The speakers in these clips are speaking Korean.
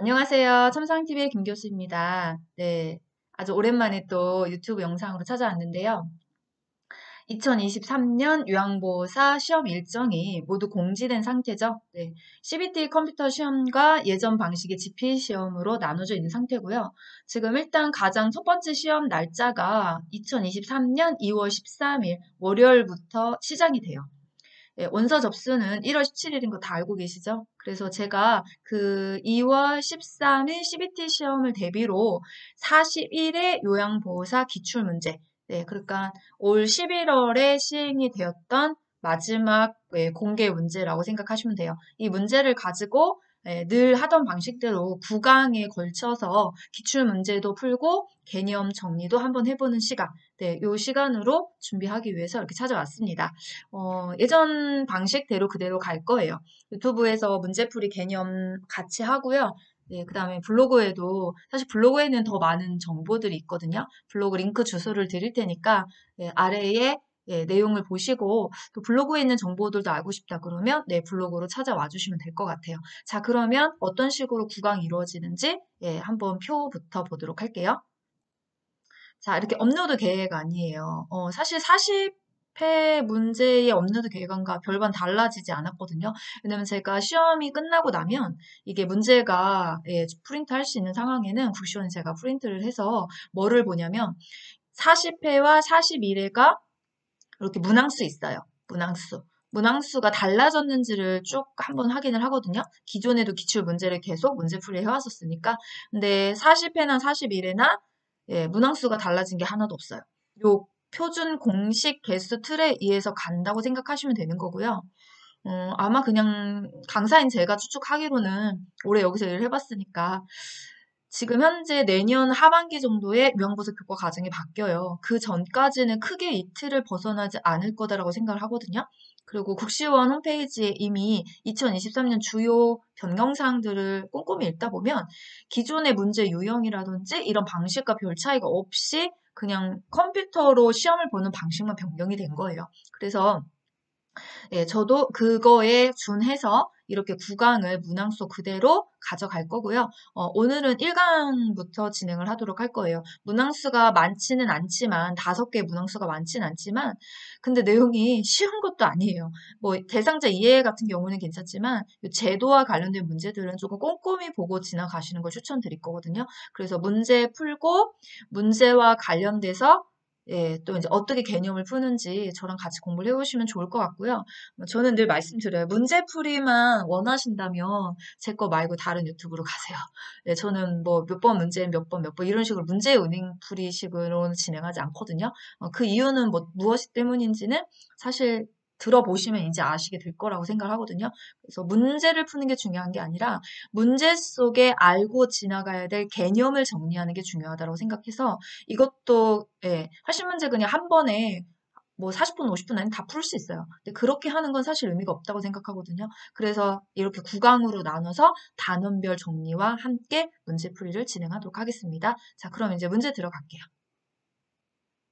안녕하세요. 첨상TV의 김 교수입니다. 네. 아주 오랜만에 또 유튜브 영상으로 찾아왔는데요. 2023년 요양보호사 시험 일정이 모두 공지된 상태죠. 네. CBT 컴퓨터 시험과 예전 방식의 GP 시험으로 나눠져 있는 상태고요. 지금 일단 가장 첫 번째 시험 날짜가 2023년 2월 13일 월요일부터 시작이 돼요. 네, 원서 접수는 1월 17일인 거 다 알고 계시죠? 그래서 제가 그 2월 13일 CBT 시험을 대비로 41회 요양보호사 기출문제, 네, 그러니까 올 11월에 시행이 되었던 마지막 공개 문제라고 생각하시면 돼요. 이 문제를 가지고 늘 하던 방식대로 9강에 걸쳐서 기출문제도 풀고 개념 정리도 한번 해보는 시간, 네, 요 시간으로 준비하기 위해서 이렇게 찾아왔습니다. 예전 방식대로 그대로 갈 거예요. 유튜브에서 문제풀이 개념 같이 하고요. 네, 그 다음에 블로그에도, 사실 블로그에는 더 많은 정보들이 있거든요. 블로그 링크 주소를 드릴 테니까, 네, 아래에 내용을 보시고, 또 블로그에 있는 정보들도 알고 싶다 그러면, 네, 블로그로 찾아와 주시면 될 것 같아요. 자, 그러면 어떤 식으로 구강이 이루어지는지, 한번 표부터 보도록 할게요. 자, 이렇게 업로드 계획 아니에요. 사실 40회 문제의 업로드 계획안과 별반 달라지지 않았거든요. 왜냐면 제가 시험이 끝나고 나면 이게 문제가 프린트 할 수 있는 상황에는 쿠션이 제가 프린트를 해서 뭐를 보냐면 40회와 41회가 이렇게 문항수 있어요. 문항수. 문항수가 달라졌는지를 쭉 한번 확인을 하거든요. 기존에도 기출 문제를 계속 문제풀이 해왔었으니까. 근데 40회나 41회나 문항수가 달라진 게 하나도 없어요. 요 표준 공식 개수 틀에 의해서 간다고 생각하시면 되는 거고요. 아마 그냥 강사인 제가 추측하기로는 올해 여기서 일을 해봤으니까 지금 현재 내년 하반기 정도에 명보사 교과 과정이 바뀌어요. 그 전까지는 크게 이틀을 벗어나지 않을 거다라고 생각을 하거든요. 그리고 국시원 홈페이지에 이미 2023년 주요 변경사항들을 꼼꼼히 읽다 보면 기존의 문제 유형이라든지 이런 방식과 별 차이가 없이 그냥 컴퓨터로 시험을 보는 방식만 변경이 된 거예요. 그래서 저도 그거에 준해서 이렇게 9강을 문항수 그대로 가져갈 거고요. 오늘은 1강부터 진행을 하도록 할 거예요. 문항수가 많지는 않지만, 5개의 문항수가 많지는 않지만, 근데 내용이 쉬운 것도 아니에요. 뭐, 대상자 이해 같은 경우는 괜찮지만, 제도와 관련된 문제들은 조금 꼼꼼히 보고 지나가시는 걸 추천드릴 거거든요. 그래서 문제 풀고, 문제와 관련돼서 또 이제 어떻게 개념을 푸는지 저랑 같이 공부를 해보시면 좋을 것 같고요. 저는 늘 말씀드려요. 문제풀이만 원하신다면 제 거 말고 다른 유튜브로 가세요. 네, 저는 뭐 몇 번 문제 몇 번 몇 번 이런 식으로 문제 은행풀이식으로는 진행하지 않거든요. 그 이유는 뭐 무엇이 때문인지는 사실 들어보시면 이제 아시게 될 거라고 생각을 하거든요. 그래서 문제를 푸는 게 중요한 게 아니라 문제 속에 알고 지나가야 될 개념을 정리하는 게 중요하다고 생각해서 이것도 80문제 그냥 한 번에 뭐 40분, 50분 안에 다 풀 수 있어요. 근데 그렇게 하는 건 사실 의미가 없다고 생각하거든요. 그래서 이렇게 9강으로 나눠서 단원별 정리와 함께 문제풀이를 진행하도록 하겠습니다. 자, 그럼 이제 문제 들어갈게요.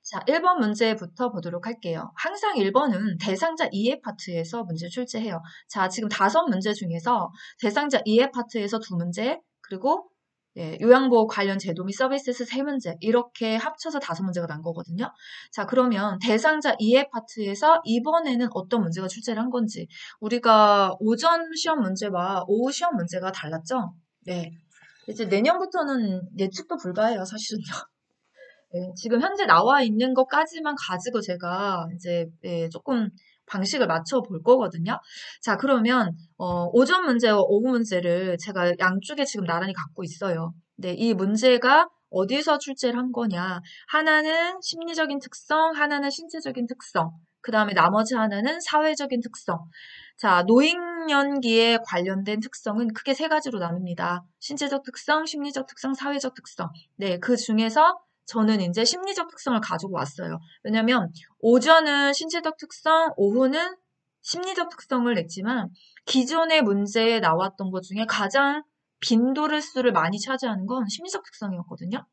자, 1번 문제부터 보도록 할게요. 항상 1번은 대상자 이해 파트에서 문제 출제해요. 자, 지금 5문제 중에서 대상자 이해 파트에서 2문제, 그리고 요양보호 관련 제도 및 서비스에서 3문제, 이렇게 합쳐서 5문제가 난 거거든요. 자, 그러면 대상자 이해 파트에서 이번에는 어떤 문제가 출제를 한 건지, 우리가 오전 시험 문제와 오후 시험 문제가 달랐죠? 네. 이제 내년부터는 예측도 불가해요, 사실은요. 네, 지금 현재 나와 있는 것까지만 가지고 제가 이제 조금 방식을 맞춰 볼 거거든요. 자, 그러면 오전 문제와 오후 문제를 제가 양쪽에 지금 나란히 갖고 있어요. 네, 이 문제가 어디서 출제를 한 거냐? 하나는 심리적인 특성, 하나는 신체적인 특성, 그 다음에 나머지 하나는 사회적인 특성. 자, 노인연기에 관련된 특성은 크게 3가지로 나눕니다. 신체적 특성, 심리적 특성, 사회적 특성. 네, 그 중에서 저는 이제 심리적 특성을 가지고 왔어요. 왜냐면 오전은 신체적 특성, 오후는 심리적 특성을 냈지만 기존의 문제에 나왔던 것 중에 가장 빈도를 수를 많이 차지하는 건 심리적 특성이었거든요.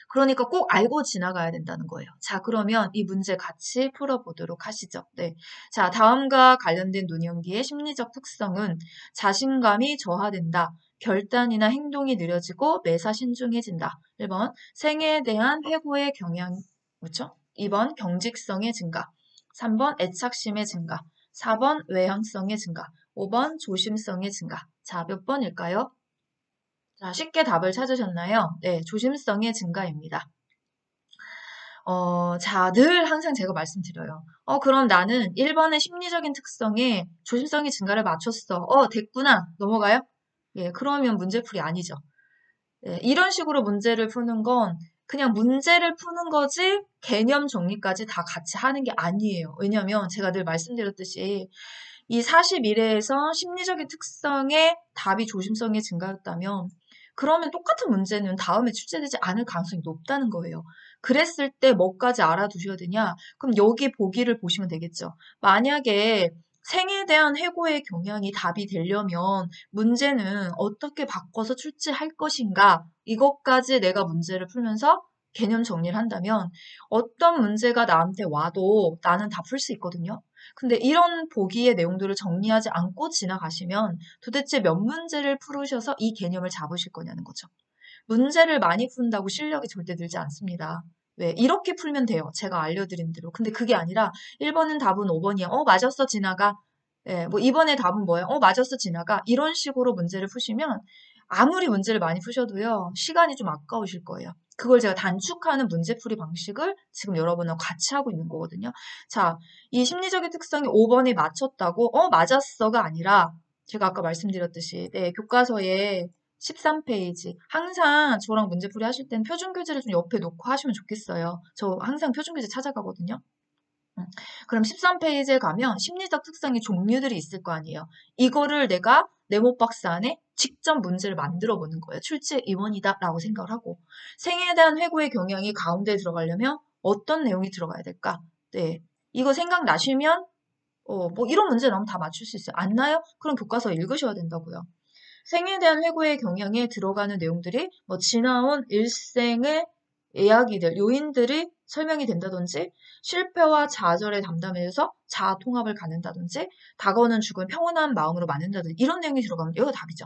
그러니까 꼭 알고 지나가야 된다는 거예요. 자, 그러면 이 문제 같이 풀어보도록 하시죠. 네. 자, 다음과 관련된 논현기의 심리적 특성은 자신감이 저하된다. 결단이나 행동이 느려지고 매사 신중해진다. 1번, 생애에 대한 회고의 경향, 그렇죠? 2번, 경직성의 증가. 3번, 애착심의 증가. 4번, 외향성의 증가. 5번, 조심성의 증가. 자, 몇 번일까요? 자, 쉽게 답을 찾으셨나요? 네, 조심성의 증가입니다. 자, 늘 항상 제가 말씀드려요. 그럼 나는 1번의 심리적인 특성에 조심성의 증가를 맞췄어. 됐구나. 넘어가요? 예, 그러면 문제풀이 아니죠. 예, 이런 식으로 문제를 푸는 건 그냥 문제를 푸는 거지 개념 정리까지 다 같이 하는 게 아니에요. 왜냐면 제가 늘 말씀드렸듯이 이 41회에서 심리적인 특성의 답이 조심성의 증가였다면 그러면 똑같은 문제는 다음에 출제되지 않을 가능성이 높다는 거예요. 그랬을 때 뭐까지 알아두셔야 되냐? 그럼 여기 보기를 보시면 되겠죠. 만약에 생에 대한 회고의 경향이 답이 되려면 문제는 어떻게 바꿔서 출제할 것인가? 이것까지 내가 문제를 풀면서 개념 정리를 한다면 어떤 문제가 나한테 와도 나는 다 풀 수 있거든요. 근데 이런 보기의 내용들을 정리하지 않고 지나가시면 도대체 몇 문제를 풀으셔서 이 개념을 잡으실 거냐는 거죠. 문제를 많이 푼다고 실력이 절대 늘지 않습니다. 왜? 이렇게 풀면 돼요. 제가 알려드린 대로. 근데 그게 아니라 1번은 답은 5번이야. 맞았어, 지나가. 예, 뭐 2번의 답은 뭐예요? 맞았어, 지나가. 이런 식으로 문제를 푸시면 아무리 문제를 많이 푸셔도요, 시간이 좀 아까우실 거예요. 그걸 제가 단축하는 문제풀이 방식을 지금 여러분하고 같이 하고 있는 거거든요. 자, 이 심리적인 특성이 5번에 맞췄다고, 맞았어가 아니라, 제가 아까 말씀드렸듯이, 네, 교과서에 13페이지. 항상 저랑 문제풀이 하실 때는 표준교재를 좀 옆에 놓고 하시면 좋겠어요. 저 항상 표준교재 찾아가거든요. 그럼 13페이지에 가면 심리적 특성의 종류들이 있을 거 아니에요. 이거를 내가 네모박스 안에 직접 문제를 만들어 보는 거예요. 출제 임원이다라고 생각을 하고. 생애에 대한 회고의 경향이 가운데 들어가려면 어떤 내용이 들어가야 될까? 네. 이거 생각나시면 뭐 이런 문제 나오면 다 맞출 수 있어요. 안 나요? 그럼 교과서 읽으셔야 된다고요. 생에 대한 회고의 경향에 들어가는 내용들이 뭐 지나온 일생의 이야기들, 요인들이 설명이 된다든지 실패와 좌절에 담담해서 자아 통합을 갖는다든지 다가오는 죽음을 평온한 마음으로 만든다든지 이런 내용이 들어가면 이거 답이죠.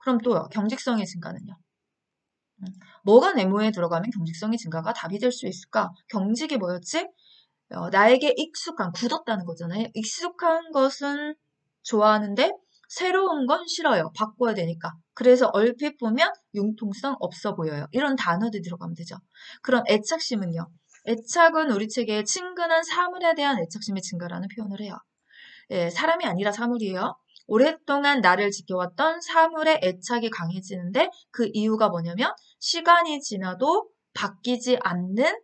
그럼 또 경직성의 증가는요. 뭐가 네모에 들어가면 경직성의 증가가 답이 될 수 있을까? 경직이 뭐였지? 나에게 익숙한, 굳었다는 거잖아요. 익숙한 것은 좋아하는데 새로운 건 싫어요. 바꿔야 되니까. 그래서 얼핏 보면 융통성 없어 보여요. 이런 단어들 들어가면 되죠. 그럼 애착심은요. 애착은 우리 책에 친근한 사물에 대한 애착심의 증가라는 표현을 해요. 예, 사람이 아니라 사물이에요. 오랫동안 나를 지켜왔던 사물의 애착이 강해지는데 그 이유가 뭐냐면 시간이 지나도 바뀌지 않는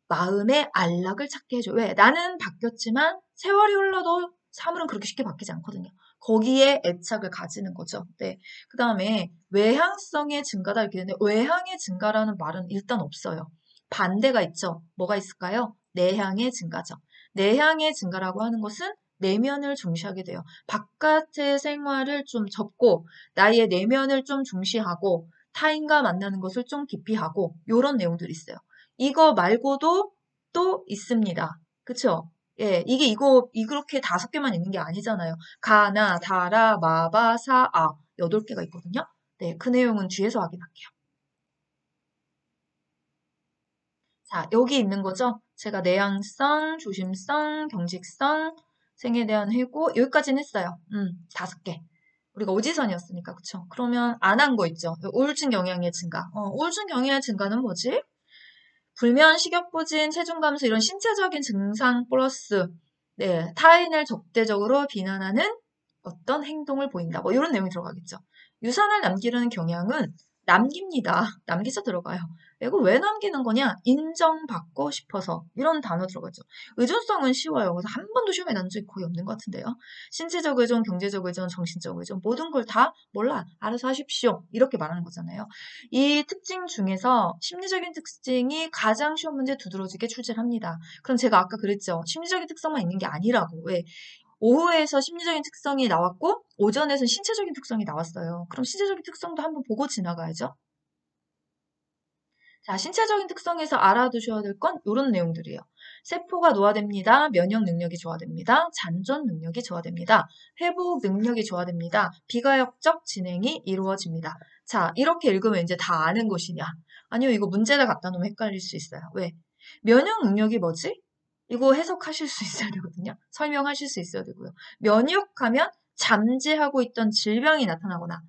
마음의 안락을 찾게 해줘. 왜? 나는 바뀌었지만 세월이 흘러도 사물은 그렇게 쉽게 바뀌지 않거든요. 거기에 애착을 가지는 거죠. 네. 그 다음에 외향성의 증가다 이렇게 되는데 외향의 증가라는 말은 일단 없어요. 반대가 있죠. 뭐가 있을까요? 내향의 증가죠. 내향의 증가라고 하는 것은 내면을 중시하게 돼요. 바깥의 생활을 좀 접고 나의 내면을 좀 중시하고 타인과 만나는 것을 좀 깊이 하고 이런 내용들이 있어요. 이거 말고도 또 있습니다. 그쵸? 예, 이렇게 5개만 있는 게 아니잖아요. 가나, 다라, 마바, 사, 아. 8개가 있거든요. 네, 그 내용은 뒤에서 확인할게요. 자, 여기 있는 거죠? 제가 내향성, 조심성, 경직성, 생에 대한 회고, 여기까지는 했어요. 5개. 우리가 오지선이었으니까, 그쵸? 그러면 안 한 거 있죠? 우울증 영향의 증가. 우울증 영향의 증가는 뭐지? 불면, 식욕부진, 체중 감소 이런 신체적인 증상 플러스 네, 타인을 적대적으로 비난하는 어떤 행동을 보인다. 뭐 이런 내용이 들어가겠죠. 유산을 남기려는 경향은 남깁니다. 남기자 들어가요. 이거 왜 남기는 거냐? 인정받고 싶어서 이런 단어 들어가죠. 의존성은 쉬워요. 그래서 한 번도 시험에 난 적이 거의 없는 것 같은데요. 신체적 의존, 경제적 의존, 정신적 의존 모든 걸 다 몰라 알아서 하십시오. 이렇게 말하는 거잖아요. 이 특징 중에서 심리적인 특징이 가장 쉬운 문제 두드러지게 출제를 합니다. 그럼 제가 아까 그랬죠. 심리적인 특성만 있는 게 아니라고. 왜? 오후에서 심리적인 특성이 나왔고 오전에서는 신체적인 특성이 나왔어요. 그럼 신체적인 특성도 한번 보고 지나가야죠. 자, 신체적인 특성에서 알아두셔야 될 건 이런 내용들이에요. 세포가 노화됩니다. 면역 능력이 좋아집니다. 잔존 능력이 좋아집니다. 회복 능력이 좋아집니다. 비가역적 진행이 이루어집니다. 자, 이렇게 읽으면 이제 다 아는 것이냐? 아니요, 이거 문제를 갖다 놓으면 헷갈릴 수 있어요. 왜? 면역 능력이 뭐지? 이거 해석하실 수 있어야 되거든요. 설명하실 수 있어야 되고요. 면역하면 잠재하고 있던 질병이 나타나거나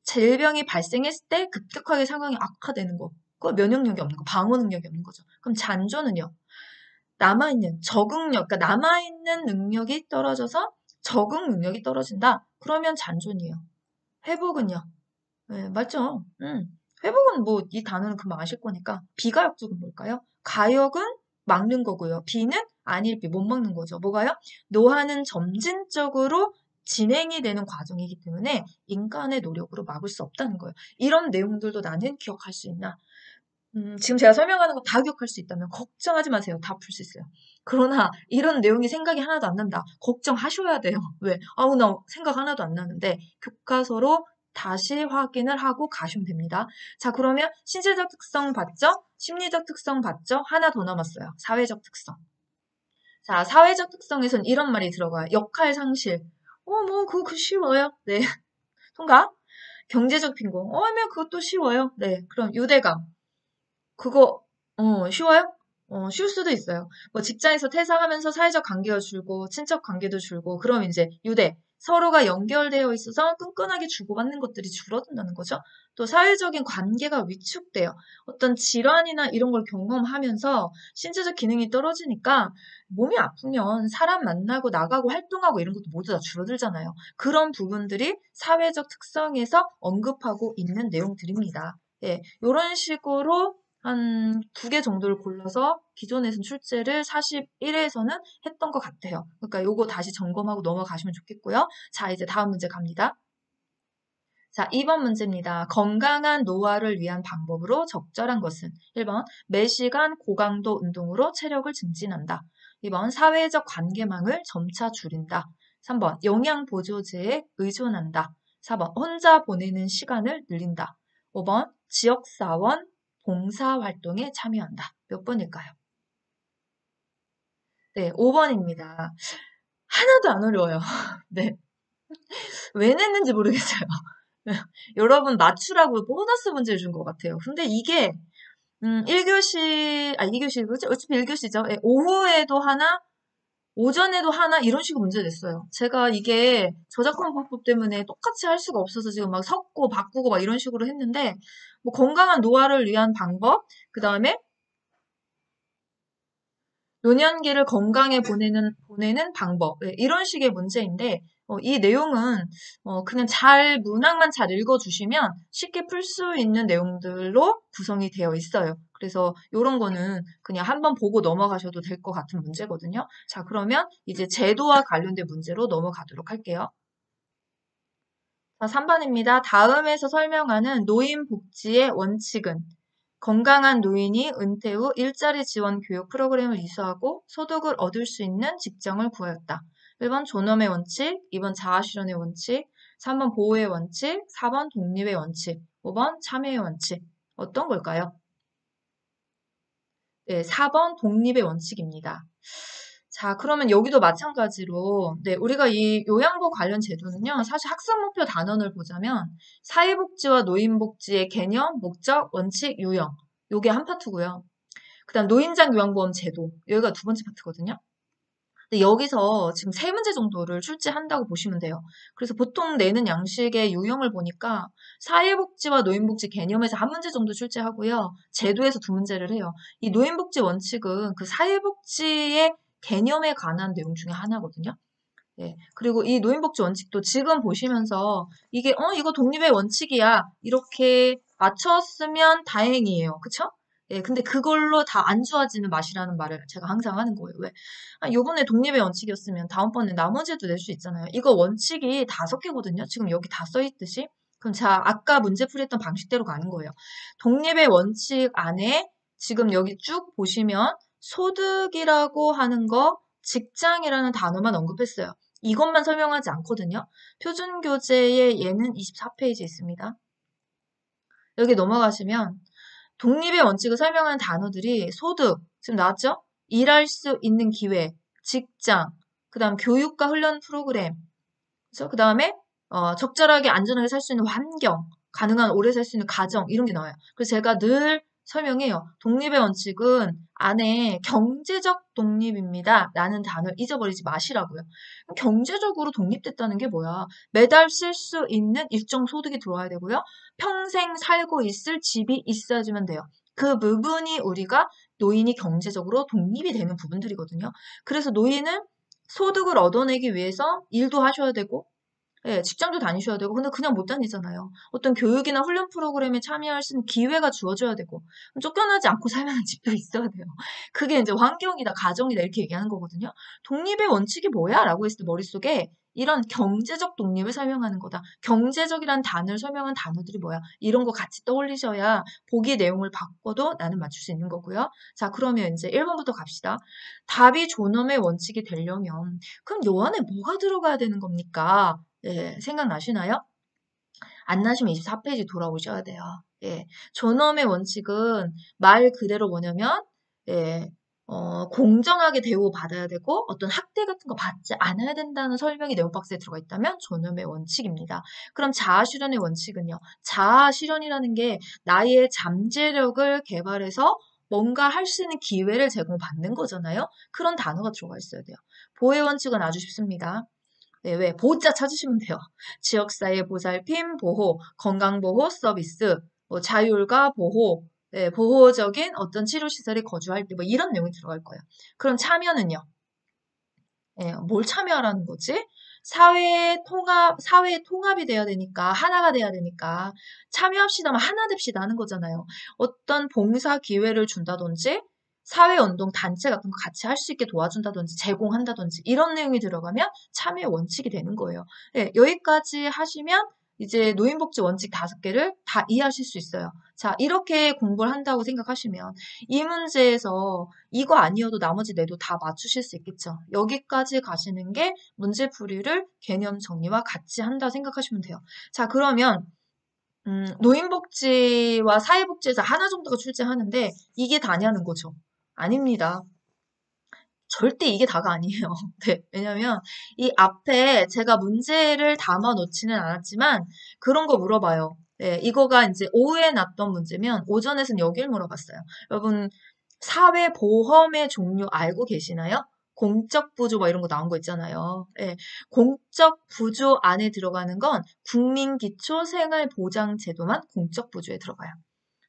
질병이 발생했을 때 급격하게 상황이 악화되는 거. 그거 면역력이 없는 거, 방어 능력이 없는 거죠. 그럼 잔존은요? 남아있는 적응력, 그러니까 남아있는 능력이 떨어져서 적응 능력이 떨어진다. 그러면 잔존이에요. 회복은요? 네, 맞죠? 회복은 뭐 이 단어는 금방 아실 거니까 비가역적은 뭘까요? 가역은 막는 거고요. 비는 안일비 못 막는 거죠. 뭐가요? 노화는 점진적으로 진행이 되는 과정이기 때문에 인간의 노력으로 막을 수 없다는 거예요. 이런 내용들도 나는 기억할 수 있나? 지금 제가 설명하는 거 다 기억할 수 있다면 걱정하지 마세요. 다 풀 수 있어요. 그러나 이런 내용이 생각이 하나도 안 난다. 걱정하셔야 돼요. 왜? 아우 나 생각 하나도 안 나는데 교과서로 다시 확인을 하고 가시면 됩니다. 자, 그러면 신체적 특성 봤죠? 심리적 특성 봤죠? 하나 더 남았어요. 사회적 특성. 자, 사회적 특성에선 이런 말이 들어가요. 역할 상실. 그거 쉬워요. 네. 통과. 경제적 빈곤. 하면 그것도 쉬워요. 네. 그럼 유대감. 그거, 쉬워요? 쉬울 수도 있어요. 뭐 직장에서 퇴사하면서 사회적 관계가 줄고, 친척 관계도 줄고, 그럼 이제 유대, 서로가 연결되어 있어서 끈끈하게 주고받는 것들이 줄어든다는 거죠. 또 사회적인 관계가 위축돼요. 어떤 질환이나 이런 걸 경험하면서 신체적 기능이 떨어지니까 몸이 아프면 사람 만나고 나가고 활동하고 이런 것도 모두 다 줄어들잖아요. 그런 부분들이 사회적 특성에서 언급하고 있는 내용들입니다. 예, 이런 식으로 한 2개 정도를 골라서 기존에선 출제를 41회에서는 했던 것 같아요. 그러니까 요거 다시 점검하고 넘어가시면 좋겠고요. 자, 이제 다음 문제 갑니다. 자, 2번 문제입니다. 건강한 노화를 위한 방법으로 적절한 것은 1번 매시간 고강도 운동으로 체력을 증진한다. 2번 사회적 관계망을 점차 줄인다. 3번 영양보조제에 의존한다. 4번 혼자 보내는 시간을 늘린다. 5번 지역사원 봉사활동에 참여한다. 몇 번일까요? 네, 5번입니다. 하나도 안 어려워요. 네. 왜 냈는지 모르겠어요. 여러분 맞추라고 보너스 문제를 준 것 같아요. 근데 이게 1교시, 2교시, 그죠? 어차피 1교시죠. 예, 오후에도 하나, 오전에도 하나 이런 식으로 문제 냈어요. 제가 이게 저작권 방법 때문에 똑같이 할 수가 없어서 지금 막 섞고 바꾸고 막 이런 식으로 했는데 뭐 건강한 노화를 위한 방법, 그 다음에 노년기를 건강에 보내는 방법. 네, 이런 식의 문제인데, 이 내용은, 그냥 문항만 잘 읽어주시면 쉽게 풀 수 있는 내용들로 구성이 되어 있어요. 그래서 이런 거는 그냥 한번 보고 넘어가셔도 될 것 같은 문제거든요. 자, 그러면 이제 제도와 관련된 문제로 넘어가도록 할게요. 자, 3번입니다. 다음에서 설명하는 노인복지의 원칙은 건강한 노인이 은퇴 후 일자리 지원 교육 프로그램을 이수하고 소득을 얻을 수 있는 직장을 구하였다. 1번 존엄의 원칙, 2번 자아실현의 원칙, 3번 보호의 원칙, 4번 독립의 원칙, 5번 참여의 원칙. 어떤 걸까요? 네, 4번 독립의 원칙입니다. 자, 그러면 여기도 마찬가지로, 네, 우리가 이 요양보 관련 제도는요, 사실 학습 목표 단원을 보자면, 사회복지와 노인복지의 개념, 목적, 원칙, 유형. 요게 한 파트고요. 그 다음 노인장 요양보험 제도. 여기가 2번째 파트거든요. 근데 여기서 지금 3문제 정도를 출제한다고 보시면 돼요. 그래서 보통 내는 양식의 유형을 보니까 사회복지와 노인복지 개념에서 1문제 정도 출제하고요. 제도에서 2문제를 해요. 이 노인복지 원칙은 그 사회복지의 개념에 관한 내용 중에 하나거든요. 네. 그리고 이 노인복지 원칙도 지금 보시면서 이게 이거 독립의 원칙이야 이렇게 맞췄으면 다행이에요. 그쵸? 예, 근데 그걸로 다 안 좋아지는 맛이라는 말을 제가 항상 하는 거예요. 왜? 요번에 독립의 원칙이었으면 다음번에 나머지도 낼 수 있잖아요. 이거 원칙이 5개거든요. 지금 여기 다 써있듯이. 그럼 자, 아까 문제 풀이했던 방식대로 가는 거예요. 독립의 원칙 안에 지금 여기 쭉 보시면 소득이라고 하는 거 직장이라는 단어만 언급했어요. 이것만 설명하지 않거든요. 표준교재에 얘는 24페이지 있습니다. 여기 넘어가시면 독립의 원칙을 설명하는 단어들이 소득, 지금 나왔죠? 일할 수 있는 기회, 직장, 그 다음 교육과 훈련 프로그램, 그래서 그 다음에 적절하게 안전하게 살 수 있는 환경, 가능한 오래 살 수 있는 가정 이런 게 나와요. 그래서 제가 늘 설명해요. 독립의 원칙은 안에 경제적 독립입니다. 라는 단어를 잊어버리지 마시라고요. 경제적으로 독립됐다는 게 뭐야? 매달 쓸 수 있는 일정 소득이 들어와야 되고요. 평생 살고 있을 집이 있어야지만 돼요. 그 부분이 우리가 노인이 경제적으로 독립이 되는 부분들이거든요. 그래서 노인은 소득을 얻어내기 위해서 일도 하셔야 되고, 예, 직장도 다니셔야 되고, 근데 그냥 못 다니잖아요. 어떤 교육이나 훈련 프로그램에 참여할 수 있는 기회가 주어져야 되고, 쫓겨나지 않고 살 만한 집도 있어야 돼요. 그게 이제 환경이다, 가정이다, 이렇게 얘기하는 거거든요. 독립의 원칙이 뭐야? 라고 했을 때 머릿속에 이런 경제적 독립을 설명하는 거다. 경제적이라는 단어를 설명한 단어들이 뭐야? 이런 거 같이 떠올리셔야 보기 내용을 바꿔도 나는 맞출 수 있는 거고요. 자, 그러면 이제 1번부터 갑시다. 답이 존엄의 원칙이 되려면, 그럼 요 안에 뭐가 들어가야 되는 겁니까? 예, 생각나시나요? 안 나시면 24페이지 돌아오셔야 돼요. 예, 존엄의 원칙은 말 그대로 뭐냐면, 예, 공정하게 대우받아야 되고 어떤 학대 같은 거 받지 않아야 된다는 설명이 내용 박스에 들어가 있다면 존엄의 원칙입니다. 그럼 자아실현의 원칙은요. 자아실현이라는 게 나의 잠재력을 개발해서 뭔가 할 수 있는 기회를 제공받는 거잖아요. 그런 단어가 들어가 있어야 돼요. 보호의 원칙은 아주 쉽습니다. 네, 왜? 보호자 찾으시면 돼요. 지역사회 보살핌, 보호, 건강보호 서비스, 뭐 자율과 보호, 네, 보호적인 어떤 치료시설에 거주할 때 뭐 이런 내용이 들어갈 거예요. 그럼 참여는요? 예, 뭘 참여하라는 거지? 사회의 통합이 돼야 되니까, 하나가 돼야 되니까, 참여합시다만 하나 됩시다 하는 거잖아요. 어떤 봉사 기회를 준다든지, 사회운동 단체 같은 거 같이 할 수 있게 도와준다든지, 제공한다든지, 이런 내용이 들어가면 참여의 원칙이 되는 거예요. 예, 여기까지 하시면 이제 노인복지 원칙 5개를 다 이해하실 수 있어요. 자, 이렇게 공부를 한다고 생각하시면, 이 문제에서 이거 아니어도 나머지 내도 다 맞추실 수 있겠죠. 여기까지 가시는 게 문제풀이를 개념 정리와 같이 한다 생각하시면 돼요. 자, 그러면 노인복지와 사회복지에서 하나 정도가 출제하는데 이게 다냐는 거죠. 아닙니다. 절대 이게 다가 아니에요. 네, 왜냐면 이 앞에 제가 문제를 담아 놓지는 않았지만 그런 거 물어봐요. 네, 이거가 이제 오후에 났던 문제면 오전에서는 여길 물어봤어요. 여러분 사회보험의 종류 알고 계시나요? 공적 부조 뭐 이런 거 나온 거 있잖아요. 예, 공적 부조 안에 들어가는 건 국민기초생활보장제도만 공적 부조에 들어가요.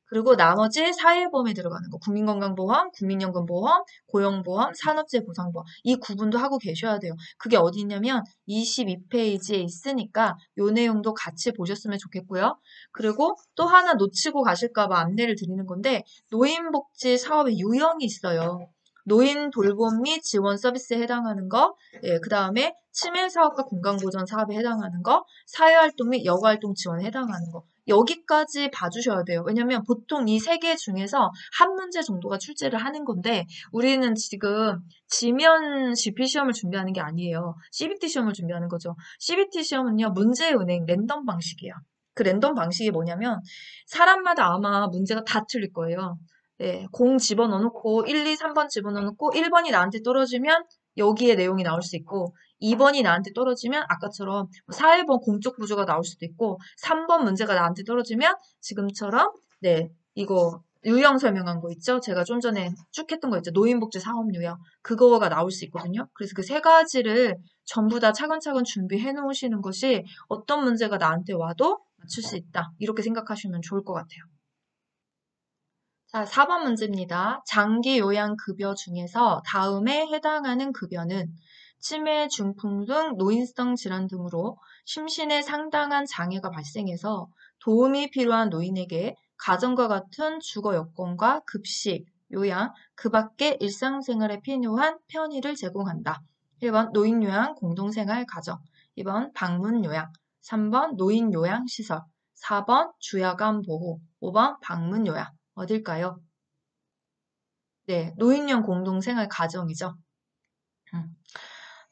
그리고 나머지 사회보험에 들어가는 거, 국민건강보험, 국민연금보험, 고용보험, 산업재보상보험. 이 구분도 하고 계셔야 돼요. 그게 어디 있냐면 22페이지에 있으니까 요 내용도 같이 보셨으면 좋겠고요. 그리고 또 하나 놓치고 가실까봐 안내를 드리는 건데 노인복지 사업의 유형이 있어요. 노인 돌봄 및 지원 서비스에 해당하는 거, 예, 그 다음에 치매 사업과 건강보전 사업에 해당하는 거, 사회활동 및 여가활동 지원에 해당하는 거. 여기까지 봐주셔야 돼요. 왜냐면 보통 이 3개 중에서 한 문제 정도가 출제를 하는 건데 우리는 지금 지면 GP 시험을 준비하는 게 아니에요. CBT 시험을 준비하는 거죠. CBT 시험은요. 문제은행 랜덤 방식이에요. 그 랜덤 방식이 뭐냐면 사람마다 아마 문제가 다 틀릴 거예요. 네, 0 집어넣어놓고 1, 2, 3번 집어넣어놓고 1번이 나한테 떨어지면 여기에 내용이 나올 수 있고 2번이 나한테 떨어지면 아까처럼 사회보험 공적 부조가 나올 수도 있고 3번 문제가 나한테 떨어지면 지금처럼 네 이거 유형 설명한 거 있죠? 제가 좀 전에 쭉 했던 거 있죠? 노인복지 사업 유형 그거가 나올 수 있거든요. 그래서 그 3가지를 전부 다 차근차근 준비해 놓으시는 것이 어떤 문제가 나한테 와도 맞출 수 있다. 이렇게 생각하시면 좋을 것 같아요. 자, 4번 문제입니다. 장기 요양급여 중에서 다음에 해당하는 급여는 치매, 중풍 등 노인성 질환 등으로 심신에 상당한 장애가 발생해서 도움이 필요한 노인에게 가정과 같은 주거 여건과 급식, 요양, 그 밖의 일상생활에 필요한 편의를 제공한다. 1번 노인요양 공동생활 가정, 2번 방문요양, 3번 노인요양시설, 4번 주야간 보호, 5번 방문요양. 어딜까요? 네, 노인형 공동생활 가정이죠. 음.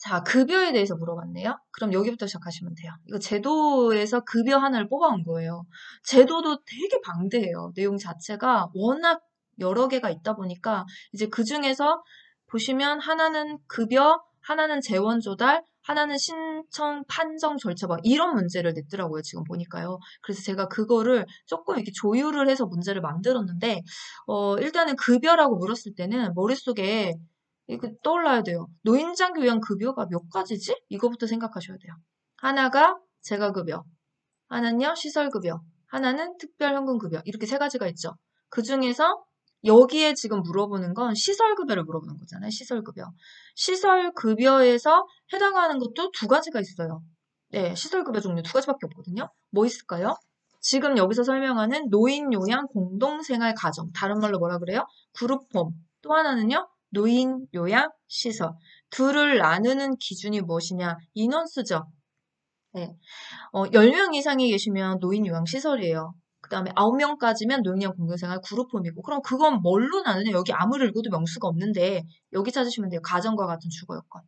자, 급여에 대해서 물어봤네요. 그럼 여기부터 시작하시면 돼요. 이거 제도에서 급여 하나를 뽑아온 거예요. 제도도 되게 방대해요. 내용 자체가 워낙 여러 개가 있다 보니까 이제 그 중에서 보시면 하나는 급여, 하나는 재원 조달, 하나는 신청 판정 절차 막 이런 문제를 냈더라고요. 지금 보니까요. 그래서 제가 그거를 조금 이렇게 조율을 해서 문제를 만들었는데 일단은 급여라고 물었을 때는 머릿속에 이거 떠올라야 돼요. 노인장기 요양 급여가 몇 가지지? 이거부터 생각하셔야 돼요. 하나가 재가급여, 하나는요 시설급여, 하나는 특별현금급여 이렇게 세 가지가 있죠. 그 중에서 여기에 지금 물어보는 건 시설급여를 물어보는 거잖아요. 시설급여. 시설급여에서 해당하는 것도 두 가지가 있어요. 네, 시설급여 종류 두 가지밖에 없거든요. 뭐 있을까요? 지금 여기서 설명하는 노인요양 공동생활가정, 다른 말로 뭐라 그래요? 그룹홈. 또 하나는요, 노인요양 시설. 둘을 나누는 기준이 무엇이냐? 인원수죠. 네. 10명 이상이 계시면 노인요양시설이에요. 그 다음에 9명까지면 노인요양 공동생활 그룹홈이고, 그럼 그건 뭘로 나누냐? 여기 아무리 읽어도 명수가 없는데, 여기 찾으시면 돼요. 가정과 같은 주거 여건.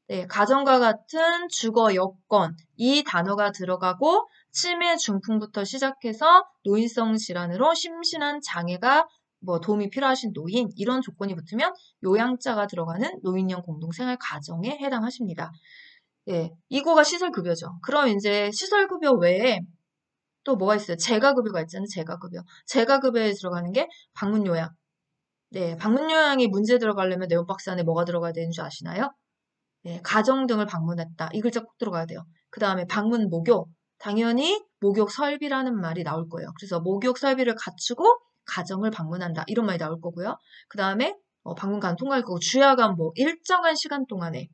네, 가정과 같은 주거 여건. 이 단어가 들어가고, 치매 중풍부터 시작해서 노인성 질환으로 심신한 장애가 도움이 필요하신 노인, 이런 조건이 붙으면 요양자가 들어가는 노인형 공동생활 가정에 해당하십니다. 예, 이거가 시설급여죠. 그럼 이제 시설급여 외에 또 뭐가 있어요? 재가급여가 있잖아요. 재가급여. 재가급여에 들어가는 게 방문요양. 네, 방문요양이 문제 들어가려면 내용박스 안에 뭐가 들어가야 되는 줄 아시나요? 네, 가정 등을 방문했다. 이 글자 꼭 들어가야 돼요. 그 다음에 방문 목욕. 당연히 목욕 설비라는 말이 나올 거예요. 그래서 목욕 설비를 갖추고 가정을 방문한다. 이런 말이 나올 거고요. 그 다음에 방문관 통과할 거고 주야간보 일정한 시간 동안에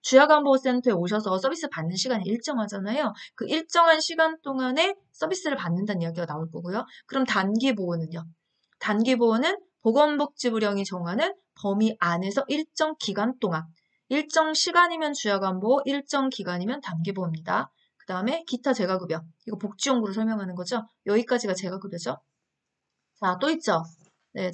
주야간보호센터에 오셔서 서비스 받는 시간이 일정하잖아요. 그 일정한 시간 동안에 서비스를 받는다는 이야기가 나올 거고요. 그럼 단기보호는요? 단기보호는 보건복지부령이 정하는 범위 안에서 일정 기간 동안 일정 시간이면 주야간보호, 일정 기간이면 단기보호입니다. 그 다음에 기타 재가급여. 이거 복지용구로 설명하는 거죠. 여기까지가 재가급여죠. 자, 또 있죠. 네,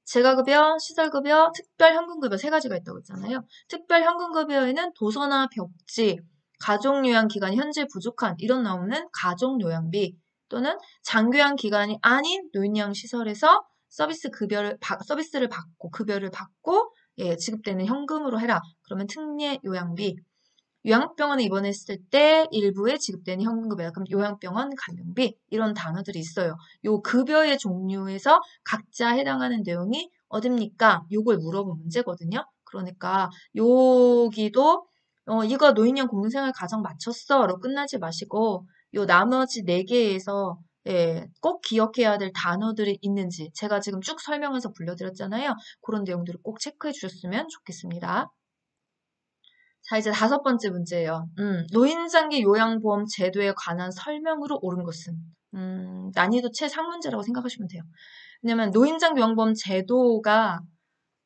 재가급여, 시설급여, 특별현금급여 세 가지가 있다고 했잖아요. 특별현금급여에는 도서나 벽지, 가족요양 기간이 현재 부족한 이런 나오는 가족요양비 또는 장교양 기간이 아닌 노인요양 시설에서 서비스를 받고 급여를 받고 예, 지급되는 현금으로 해라. 그러면 특례 요양비. 요양병원에 입원했을 때 일부에 지급되는 현금급여, 그럼 요양병원 간병비 이런 단어들이 있어요. 요 급여의 종류에서 각자 해당하는 내용이 어딥니까? 요걸 물어본 문제거든요. 그러니까 여기도 이거 노인형 공동생활 가정 맞췄어로 끝나지 마시고 요 나머지 4개에서 예, 꼭 기억해야 될 단어들이 있는지 제가 지금 쭉 설명해서 불려드렸잖아요. 그런 내용들을 꼭 체크해 주셨으면 좋겠습니다. 자, 이제 5번째 문제예요. 노인장기 요양보험 제도에 관한 설명으로 옳은 것은? 난이도 최상문제라고 생각하시면 돼요. 왜냐면 노인장기 요양보험 제도가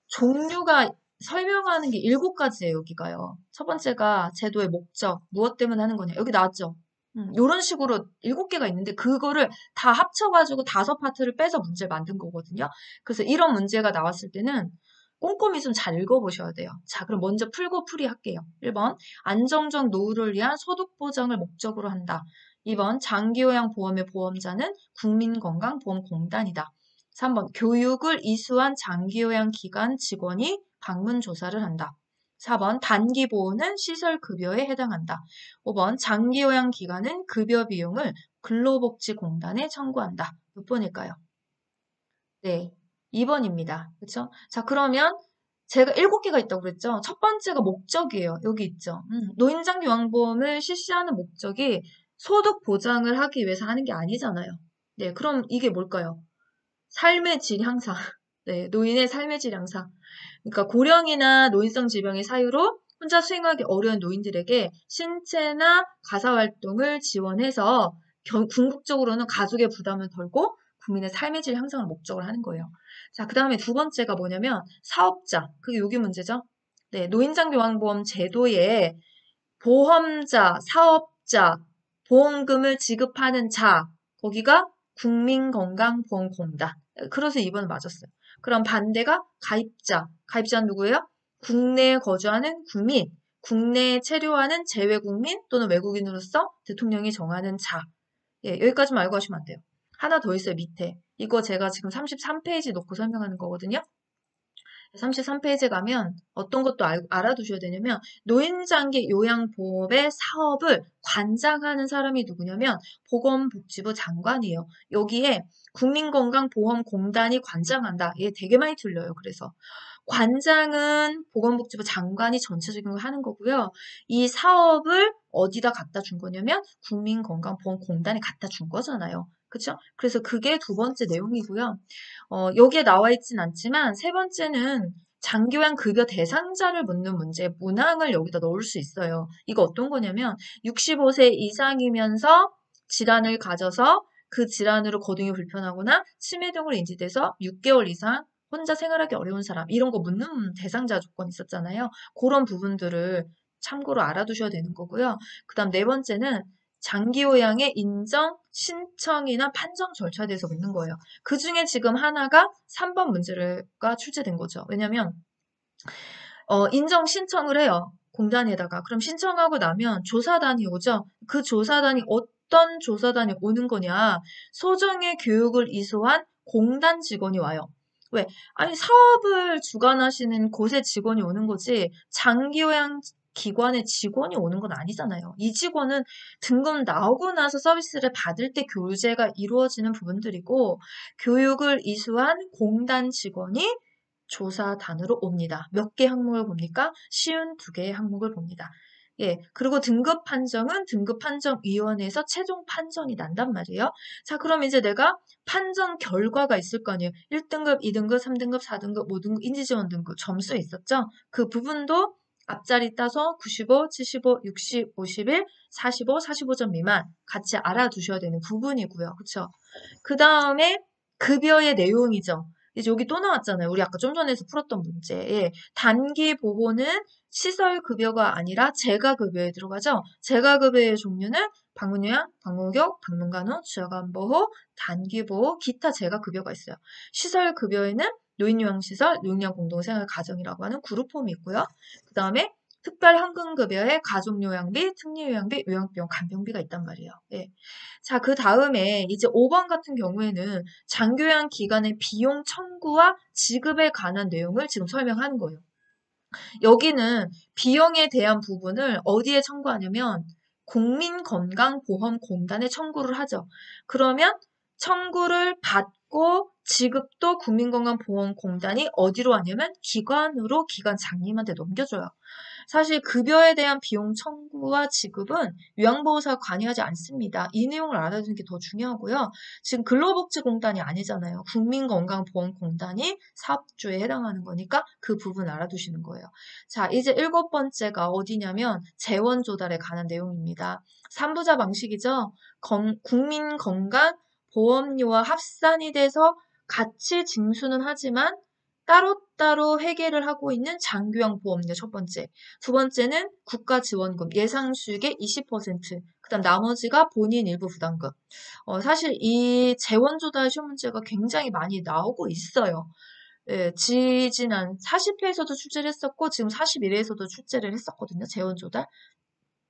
종류가 설명하는 게 7가지예요, 여기가요. 첫 번째가 제도의 목적, 무엇 때문에 하는 거냐. 여기 나왔죠? 이런 식으로 7개가 있는데 그거를 다 합쳐가지고 5파트를 빼서 문제를 만든 거거든요. 그래서 이런 문제가 나왔을 때는 꼼꼼히 좀 잘 읽어보셔야 돼요. 자, 그럼 먼저 풀고 풀이 할게요. 1번, 안정적 노후를 위한 소득 보장을 목적으로 한다. 2번, 장기요양보험의 보험자는 국민건강보험공단이다. 3번, 교육을 이수한 장기요양기관 직원이 방문 조사를 한다. 4번, 단기보호는 시설급여에 해당한다. 5번, 장기요양기관은 급여 비용을 근로복지공단에 청구한다. 몇 번일까요? 네, 2번입니다. 그렇죠? 자, 그러면 제가 7개가 있다고 그랬죠? 첫 번째가 목적이에요. 여기 있죠? 노인장기 요양보험을 실시하는 목적이 소득 보장을 하기 위해서 하는 게 아니잖아요. 네, 그럼 이게 뭘까요? 삶의 질 향상. 네, 노인의 삶의 질 향상. 그러니까 고령이나 노인성 질병의 사유로 혼자 수행하기 어려운 노인들에게 신체나 가사활동을 지원해서 궁극적으로는 가족의 부담을 덜고 국민의 삶의 질 향상을 목적으로 하는 거예요. 자, 그 다음에 두 번째가 뭐냐면 사업자. 그게 여기 문제죠. 네, 노인장기요양보험 제도에 보험자, 사업자, 보험금을 지급하는 자, 거기가 국민건강보험공단. 그래서 2번은 맞았어요. 그럼 반대가 가입자. 가입자는 누구예요? 국내에 거주하는 국민, 국내에 체류하는 재외국민 또는 외국인으로서 대통령이 정하는 자. 예, 여기까지만 알고 하시면 안 돼요. 하나 더 있어요, 밑에. 이거 제가 지금 33페이지 놓고 설명하는 거거든요. 33페이지에 가면 어떤 것도 알아두셔야 되냐면 노인장기 요양보험의 사업을 관장하는 사람이 누구냐면 보건복지부 장관이에요. 여기에 국민건강보험공단이 관장한다. 얘 되게 많이 틀려요. 그래서 관장은 보건복지부 장관이 전체적인 걸 하는 거고요. 이 사업을 어디다 갖다 준 거냐면 국민건강보험공단에 갖다 준 거잖아요. 그쵸? 그래서 그게 두 번째 내용이고요. 여기에 나와 있진 않지만 세 번째는 장기요양 급여 대상자를 묻는 문제, 문항을 여기다 넣을 수 있어요. 이거 어떤 거냐면 65세 이상이면서 질환을 가져서 그 질환으로 거동이 불편하거나 치매 등으로 인지돼서 6개월 이상 혼자 생활하기 어려운 사람 이런 거 묻는 대상자 조건 있었잖아요. 그런 부분들을 참고로 알아두셔야 되는 거고요. 그 다음 네 번째는 장기요양의 인정, 신청이나 판정 절차에 대해서 묻는 거예요. 그 중에 지금 하나가 3번 문제가 출제된 거죠. 왜냐면 인정 신청을 해요. 공단에다가. 그럼 신청하고 나면 조사단이 오죠. 그 조사단이 어떤 조사단이 오는 거냐. 소정의 교육을 이수한 공단 직원이 와요. 왜? 아니 사업을 주관하시는 곳의 직원이 오는 거지 장기요양 기관의 직원이 오는 건 아니잖아요. 이 직원은 등급 나오고 나서 서비스를 받을 때 교제가 이루어지는 부분들이고 교육을 이수한 공단 직원이 조사단으로 옵니다. 몇 개 항목을 봅니까? 쉬운 2개의 항목을 봅니다. 예, 그리고 등급 판정은 등급판정위원회에서 최종 판정이 난단 말이에요. 자, 그럼 이제 내가 판정 결과가 있을 거 아니에요. 1등급, 2등급, 3등급, 4등급, 5등급, 인지지원 등급 점수에 있었죠? 그 부분도 앞자리 따서 95, 75, 60, 51, 45, 45점 미만 같이 알아두셔야 되는 부분이고요. 그쵸? 그 다음에 급여의 내용이죠. 이제 여기 또 나왔잖아요. 우리 아까 좀 전에서 풀었던 문제. 단기 보호는 시설급여가 아니라 재가급여에 들어가죠. 재가급여의 종류는 방문요양, 방문교육, 방문간호, 주야간보호, 단기보호, 기타 재가급여가 있어요. 시설급여에는 노인요양시설, 노인요양공동생활가정이라고 하는 그룹홈이 있고요. 그 다음에 특별현금급여에 가족요양비, 특례요양비, 요양비용, 간병비가 있단 말이에요. 예. 자, 그 다음에 이제 5번 같은 경우에는 장교양 기간의 비용 청구와 지급에 관한 내용을 지금 설명하는 거예요. 여기는 비용에 대한 부분을 어디에 청구하냐면 국민건강보험공단에 청구를 하죠. 그러면 청구를 받고 지급도 국민건강보험공단이 어디로 하냐면 기관으로 기관 장님한테 넘겨줘요. 사실 급여에 대한 비용 청구와 지급은 요양보호사가 관여하지 않습니다. 이 내용을 알아두는 게 더 중요하고요. 지금 근로복지공단이 아니잖아요. 국민건강보험공단이 사업주에 해당하는 거니까 그 부분 알아두시는 거예요. 자, 이제 7번째가 어디냐면 재원 조달에 관한 내용입니다. 3부자 방식이죠. 국민건강보험료와 합산이 돼서 같이 징수는 하지만 따로따로 회계를 하고 있는 장교양 보험료 첫 번째. 두 번째는 국가지원금 예상 수익의 20%. 그다음 나머지가 본인 일부 부담금. 사실 이 재원 조달 시험 문제가 굉장히 많이 나오고 있어요. 예, 지난 40회에서도 출제를 했었고 지금 41회에서도 출제를 했었거든요. 재원 조달.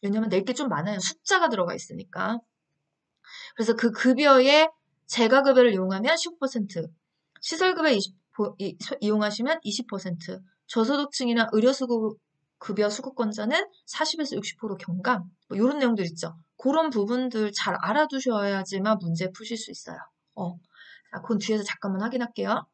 왜냐면 낼 게 좀 많아요. 숫자가 들어가 있으니까. 그래서 그 급여에 재가급여를 이용하면 15%, 시설급여 이용하시면 20%, 저소득층이나 의료급여 수급권자는 40에서 60% 경감, 뭐 이런 내용들 있죠. 그런 부분들 잘 알아두셔야지만 문제 푸실 수 있어요. 자, 그건 뒤에서 잠깐만 확인할게요.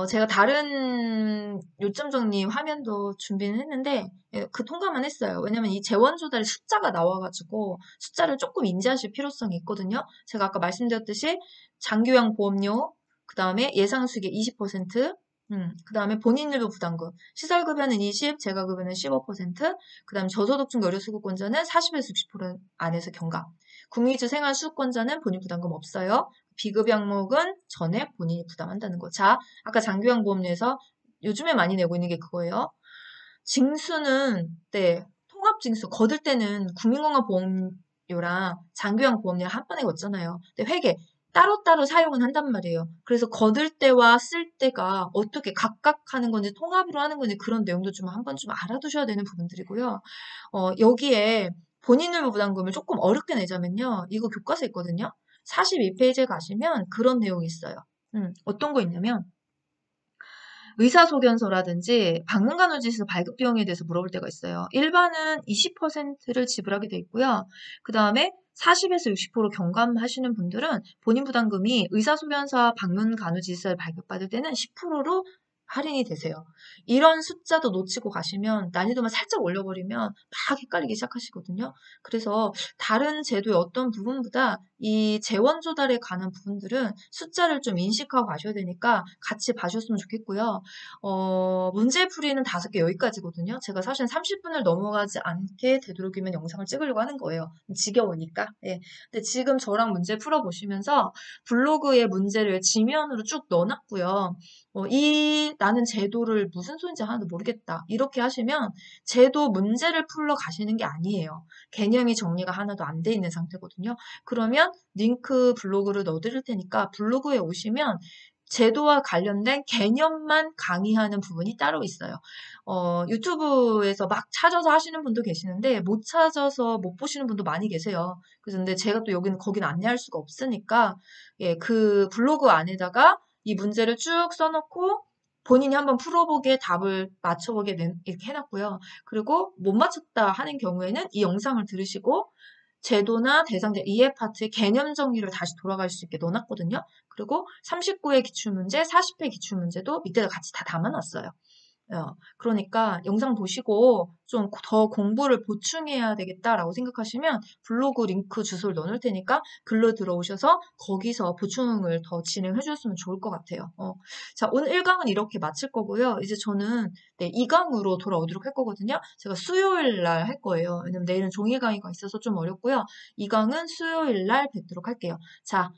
제가 다른 요점 정리 화면도 준비는 했는데 그 통과만 했어요. 왜냐면 이 재원 조달에 숫자가 나와가지고 숫자를 조금 인지하실 필요성이 있거든요. 제가 아까 말씀드렸듯이 장교양 보험료, 그 다음에 예상 수익의 20%, 그 다음에 본인일부 부담금, 시설급여는 20, 재가급여는 15%, 그 다음에 저소득층 의료수급권자는 40에서 60% 안에서 경감, 국민주 생활수급권자는 본인 부담금 없어요. 비급 항목은 전액 본인이 부담한다는 거. 자, 아까 장교양보험료에서 요즘에 많이 내고 있는 게 그거예요. 징수는 통합징수 거둘 때는 국민건강보험료랑 장교양보험료를 한 번에 걷잖아요. 근데 회계 따로따로 사용은 한단 말이에요. 그래서 거들 때와 쓸 때가 어떻게 각각 하는 건지 통합으로 하는 건지 그런 내용도 좀 한번 좀 알아두셔야 되는 부분들이고요. 여기에 본인의무 부담금을 조금 어렵게 내자면요. 이거 교과서에 있거든요. 42페이지에 가시면 그런 내용이 있어요. 어떤 거 있냐면 의사소견서라든지 방문간호지에서 발급 비용에 대해서 물어볼 때가 있어요. 일반은 20%를 지불하게 돼 있고요. 그 다음에 40에서 60% 경감하시는 분들은 본인 부담금이 의사소견서와 방문간호지시설 발급받을 때는 10%로 할인이 되세요. 이런 숫자도 놓치고 가시면 난이도만 살짝 올려버리면 막 헷갈리기 시작하시거든요. 그래서 다른 제도의 어떤 부분보다 이 재원 조달에 관한 부분들은 숫자를 좀 인식하고 가셔야 되니까 같이 봐주셨으면 좋겠고요. 문제풀이는 5개 여기까지거든요. 제가 사실 30분을 넘어가지 않게 되도록이면 영상을 찍으려고 하는 거예요. 지겨우니까. 예. 근데 지금 저랑 문제 풀어보시면서 블로그에 문제를 지면으로 쭉 넣어놨고요. 나는 제도를 무슨 소리인지 하나도 모르겠다. 이렇게 하시면 제도 문제를 풀러 가시는 게 아니에요. 개념이 정리가 하나도 안 돼 있는 상태거든요. 그러면 링크 블로그를 넣어드릴 테니까 블로그에 오시면 제도와 관련된 개념만 강의하는 부분이 따로 있어요. 유튜브에서 막 찾아서 하시는 분도 계시는데 못 찾아서 못 보시는 분도 많이 계세요. 그래서 근데 제가 또 거기는 안내할 수가 없으니까 예, 그 블로그 안에다가 이 문제를 쭉 써놓고 본인이 한번 풀어보게 답을 맞춰보게 이렇게 해놨고요. 그리고 못 맞췄다 하는 경우에는 이 영상을 들으시고 제도나 대상자 이해 파트의 개념 정리를 다시 돌아갈 수 있게 넣어놨거든요. 그리고 39회 기출문제, 40회 기출문제도 밑에다 같이 다 담아놨어요. 그러니까 영상 보시고 좀 더 공부를 보충해야 되겠다라고 생각하시면 블로그 링크 주소를 넣어놓을 테니까 글로 들어오셔서 거기서 보충을 더 진행해 주셨으면 좋을 것 같아요. 자, 오늘 1강은 이렇게 마칠 거고요. 이제 저는 2강으로 돌아오도록 할 거거든요. 제가 수요일 날 할 거예요. 왜냐면 내일은 종이 강의가 있어서 좀 어렵고요. 2강은 수요일 날 뵙도록 할게요. 자,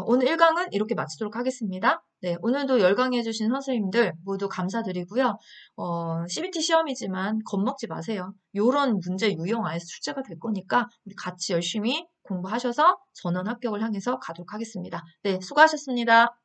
오늘 1강은 이렇게 마치도록 하겠습니다. 네, 오늘도 열강해주신 선생님들 모두 감사드리고요. CBT 시험이지만 겁먹지 마세요. 요런 문제 유형 안에서 출제가 될 거니까 우리 같이 열심히 공부하셔서 전원 합격을 향해서 가도록 하겠습니다. 네, 수고하셨습니다.